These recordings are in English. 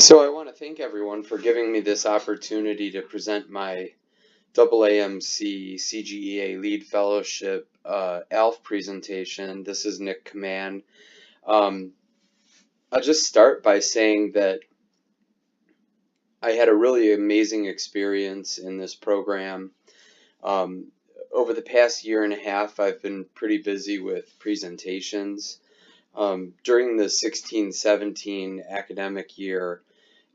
So I want to thank everyone for giving me this opportunity to present my AAMC CGEA Lead Fellowship ALF presentation. This is Kman. I'll just start by saying that I had a really amazing experience in this program. Over the past year and a half, I've been pretty busy with presentations. During the 16-17 academic year,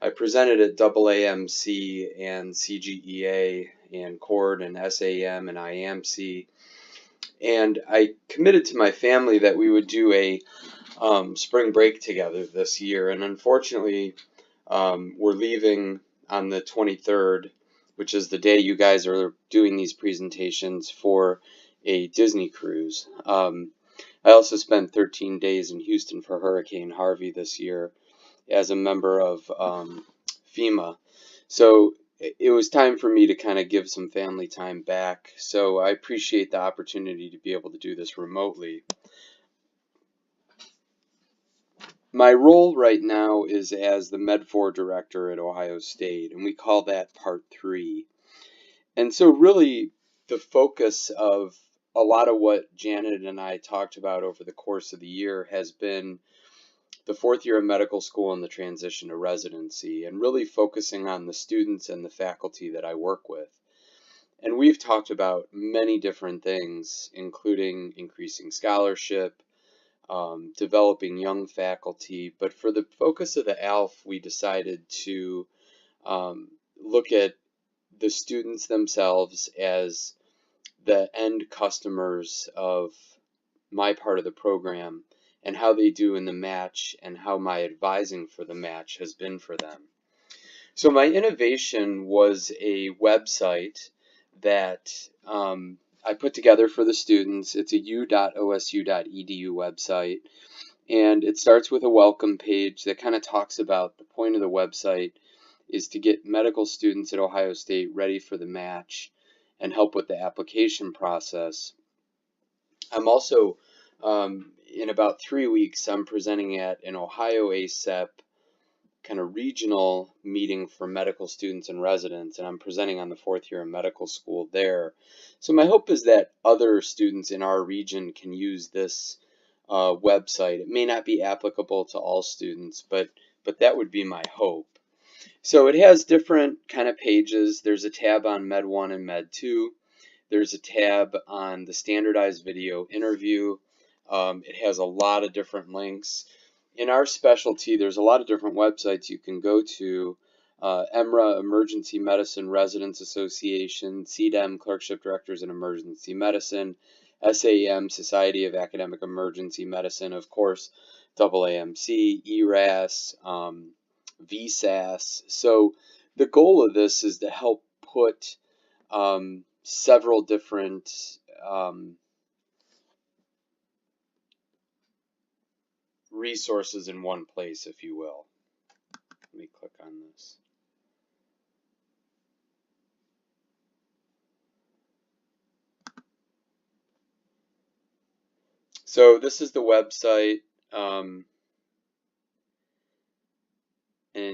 I presented at AAMC and CGEA and CORD and SAM and IAMC, and I committed to my family that we would do a spring break together this year, and unfortunately we're leaving on the 23rd, which is the day you guys are doing these presentations, for a Disney cruise. I also spent 13 days in Houston for Hurricane Harvey this year as a member of FEMA. So it was time for me to kind of give some family time back. So I appreciate the opportunity to be able to do this remotely. My role right now is as the Med4 director at Ohio State, and we call that Part 3. And so really the focus of a lot of what Janet and I talked about over the course of the year has been the fourth year of medical school and the transition to residency, and really focusing on the students and the faculty that I work with. And we've talked about many different things, including increasing scholarship, developing young faculty, but for the focus of the ALF, we decided to look at the students themselves as the end customers of my part of the program, and how they do in the match, and how my advising for the match has been for them. So my innovation was a website that I put together for the students. It's a u.osu.edu website, and it starts with a welcome page that kind of talks about the point of the website is to get medical students at Ohio State ready for the match and help with the application process. I'm also in about 3 weeks, I'm presenting at an Ohio ACEP kind of regional meeting for medical students and residents, and I'm presenting on the fourth year of medical school there. So my hope is that other students in our region can use this website. It may not be applicable to all students, but that would be my hope. So it has different kind of pages. There's a tab on Med 1 and Med 2. There's a tab on the standardized video interview. It has a lot of different links. In our specialty, there's a lot of different websites you can go to. EMRA, Emergency Medicine Residents Association, CDEM, Clerkship Directors in Emergency Medicine, SAM, Society of Academic Emergency Medicine, of course, AAMC, ERAS, VSAS. So the goal of this is to help put several different resources in one place, if you will. Let me click on this. So this is the website, and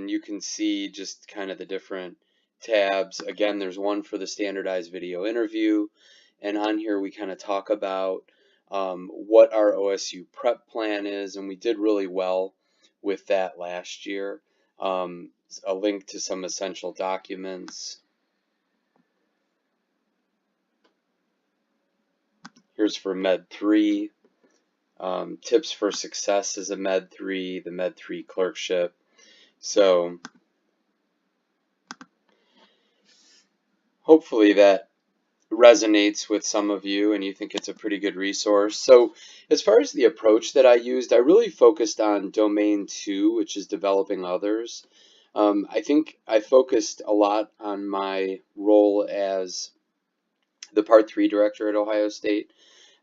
you can see just kind of the different tabs. Again, there's one for the standardized video interview, and on here we kind of talk about what our OSU prep plan is, and we did really well with that last year. A link to some essential documents. Here's for Med 3, tips for success as a Med 3, the Med 3 clerkship. So hopefully that resonates with some of you and you think it's a pretty good resource. So as far as the approach that I used, I really focused on domain 2, which is developing others. I think I focused a lot on my role as the Part 3 director at Ohio State.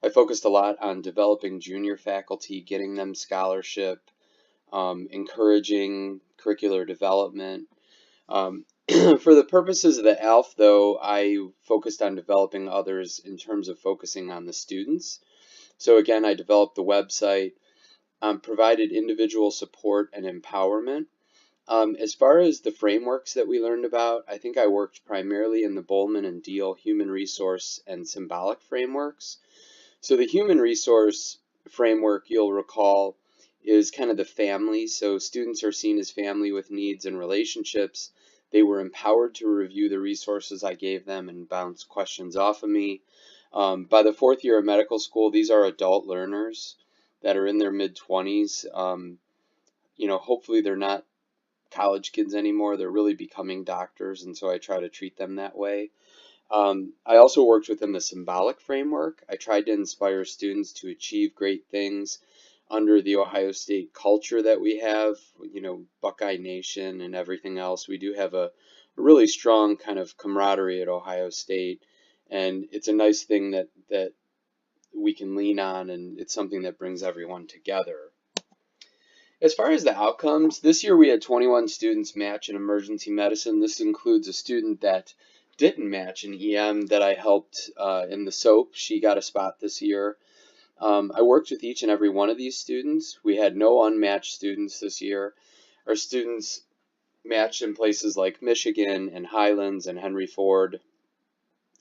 I focused a lot on developing junior faculty, getting them scholarship, encouraging curricular development. For the purposes of the ALF, though, I focused on developing others in terms of focusing on the students. So again, I developed the website, provided individual support and empowerment. As far as the frameworks that we learned about, I think I worked primarily in the Bowman and Deal human resource and symbolic frameworks. So the human resource framework, you'll recall, is kind of the family. So students are seen as family with needs and relationships. They were empowered to review the resources I gave them and bounce questions off of me. By the fourth year of medical school, these are adult learners that are in their mid-20s. Hopefully they're not college kids anymore. They're really becoming doctors, and so I try to treat them that way. I also worked within the symbolic framework. I tried to inspire students to achieve great things under the Ohio State culture that we have, Buckeye Nation and everything else. We do have a really strong kind of camaraderie at Ohio State, and it's a nice thing that we can lean on, and it's something that brings everyone together. As far as the outcomes, this year we had 21 students match in emergency medicine. This includes a student that didn't match in EM that I helped in the SOAP. She got a spot this year. I worked with each and every one of these students. We had no unmatched students this year. Our students matched in places like Michigan and Highlands and Henry Ford,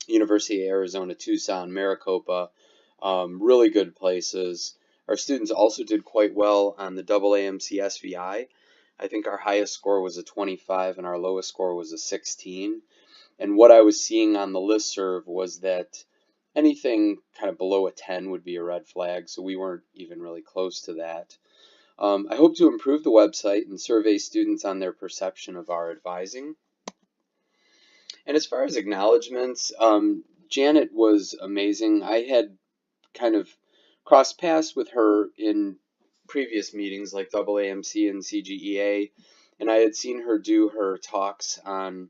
University of Arizona, Tucson, Maricopa, really good places. Our students also did quite well on the AAMC SVI. I think our highest score was a 25 and our lowest score was a 16. And what I was seeing on the listserv was that anything kind of below a 10 would be a red flag, so we weren't even really close to that. I hope to improve the website and survey students on their perception of our advising. And as far as acknowledgments, Janet was amazing. I had kind of crossed paths with her in previous meetings like AAMC and CGEA, and I had seen her do her talks on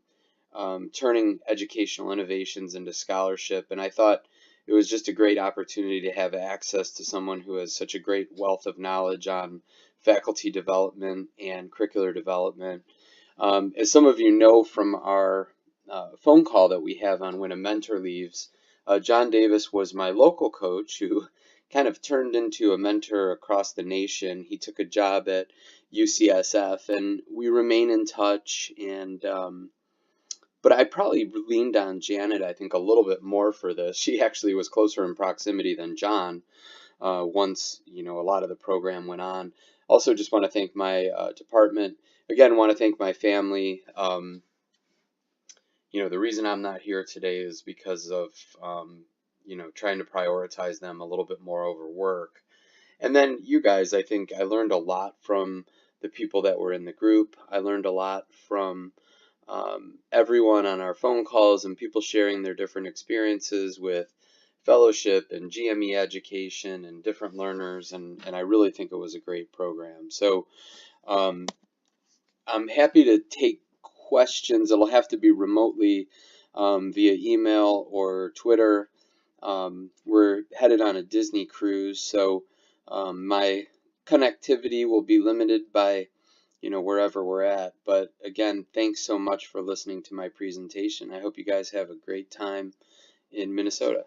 turning educational innovations into scholarship, and I thought it was just a great opportunity to have access to someone who has such a great wealth of knowledge on faculty development and curricular development. As some of you know from our phone call that we have on when a mentor leaves, John Davis was my local coach who kind of turned into a mentor across the nation. He took a job at UCSF, and we remain in touch. But I probably leaned on Janet, I think, a little bit more for this. She actually was closer in proximity than John once, a lot of the program went on. Also, just want to thank my department. Again, want to thank my family. The reason I'm not here today is because of, trying to prioritize them a little bit more over work. And then you guys, I think I learned a lot from the people that were in the group. I learned a lot from everyone on our phone calls and people sharing their different experiences with fellowship and GME education and different learners. And I really think it was a great program. So I'm happy to take questions. It'll have to be remotely via email or Twitter. We're headed on a Disney cruise, so my connectivity will be limited by, wherever we're at. But again, thanks so much for listening to my presentation. I hope you guys have a great time in Minnesota.